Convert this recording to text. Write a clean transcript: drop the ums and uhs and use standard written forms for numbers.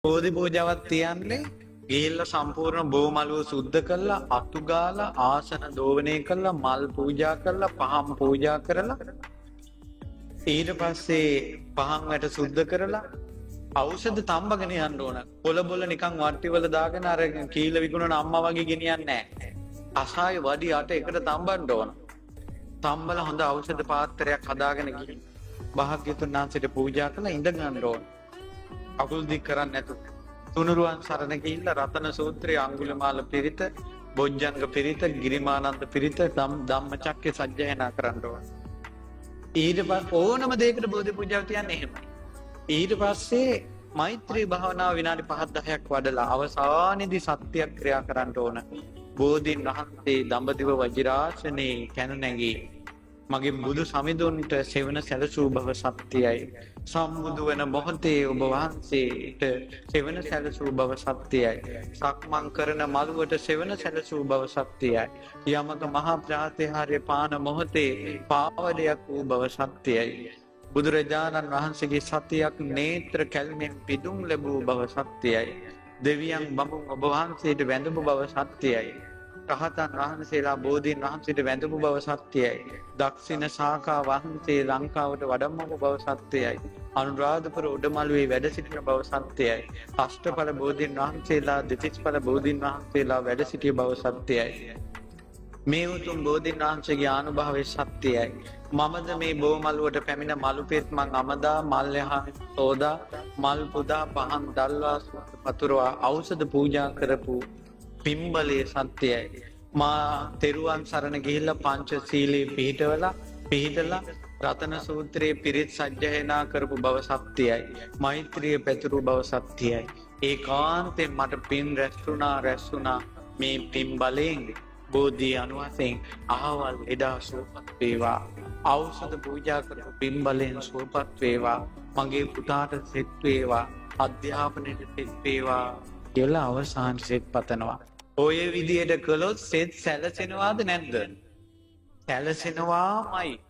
බෝධි පූජාවක් තියන්නේ ගිහිල්ලා සම්පූර්ණ බෝමලුව සුද්ධ කරලා අතු ගාලා ආසන දෝවණය කරලා මල් පූජා කරලා පහන් පූජා කරලා ඊට පස්සේ පහන් වැට සුද්ධ කරලා ඖෂධ තම්බගෙන යන්න ඕන. පොළ බොළ නිකන් වට්ටි වල දාගෙන අර කීල විකුණන අම්මා වගේ ගෙනියන්නේ නැහැ. අසාය වඩි අට එකට තම්බන්න ඕන. තම්බල හොඳ ඖෂධ පාත්‍රයක් හදාගෙන ගිහින් භාග්‍යතුන් වහන්සේට පූජා කරලා ඉඳ ගන්න ඕන. අකුල් දික් කරන්නේ නැතුව. තුනුරුවන් සරණ ගිහිල්ලා රතන සූත්‍රයේ අඟුලිමාල පිරිත, බොජ්ජංග පිරිත, ගිරිමානන්ද පිරිත ධම්මචක්කේ සජ්ජායනා කරන්න ඕන. ඊට පස්සේ ඕනම දෙයකට බෝධි පූජාව තියන්නේ එහෙමයි. ඊට පස්සේ මෛත්‍රී භාවනාව විනාඩි 5-10ක් වඩලා අවසානයේදී සත්‍යයක් ක්‍රියා කරන්න ඕන. බෝධීන් වහන්සේ දඹදිව වජිරාසනේ කැන නැගී මගේ බුදු සමිඳුන්ට සෙවන සැලසූ බව සත්‍යයි. සම්බුදු වෙන මොහොතේ ඔබ වහන්සේට සෙවන සැලසූ බව සත්‍යයි. සක්මන් කරන මළුවට සෙවන සැලසූ බව සත්‍යයි. යමක මහා ප්‍රාතිහාර්ය පාන මොහොතේ පාවඩයක් වූ බව සත්‍යයි. බුදුරජාණන් වහන්සේගේ සතියක් නේත්‍ර කැල්මෙන් පිදුම් ලැබූ බව සත්‍යයි. දෙවියන් බඹුන් ඔබ වහන්සේට වැඳපු බව සත්‍යයි. රහතන් වහන්සේලා බෝධීන් වහන්සේට වැඳපු බව සත්‍යයි. දක්ෂිණ ශාඛා වහන්සේ ලංකාවට වඩම්මපු බව සත්‍යයි. අනුරාධපුර උඩමළුවේ වැඩ සිටින බව සත්‍යයි. අෂ්ටඵල බෝධීන් වහන්සේලා දෙතිස්ඵල බෝධීන් වහන්සේලා වැඩ සිටිය බව සත්‍යයි. මේ උතුම් බෝධීන් වහන්සේගේ ආනුභාවයේ සත්‍යයි. මමද මේ බෝමලුවට පැමිණ මලුපෙත් මං අමදා මල් යහන් සෝදා මල් පුදා පහන් දල්වා පතුරවා ඖෂධ පූජා කරපු පිම්බලයේ සත්‍යයි. මා තෙරුවන් සරණ ගිහිල්ලා පංචශීලයේ පිහිටලා රතන සූත්‍රයේ පිරිත් සජ්ජායනා කරපු බව සත්‍යයි. මෛත්‍රිය පැතුරු බව සත්‍යයි. ඒකාන්තයෙන් මට පින් රැස්ුණා මේ පිම්බලෙන් බෝධි අනුවසෙන් අහවල් එදා සුවපත් වේවා. ඖෂධ පූජා කරපු පිම්බලෙන් සුවපත් වේවා. මගේ පුතාට සෙත් වේවා. අධ්‍යාපනයට සෙත් වේවා කියලා අවසාන සෙත් පතනවා. ඔය විදියට කළොත් සෙත් සැලසෙනවාද නැද්ද? සැලසෙනවාමයි.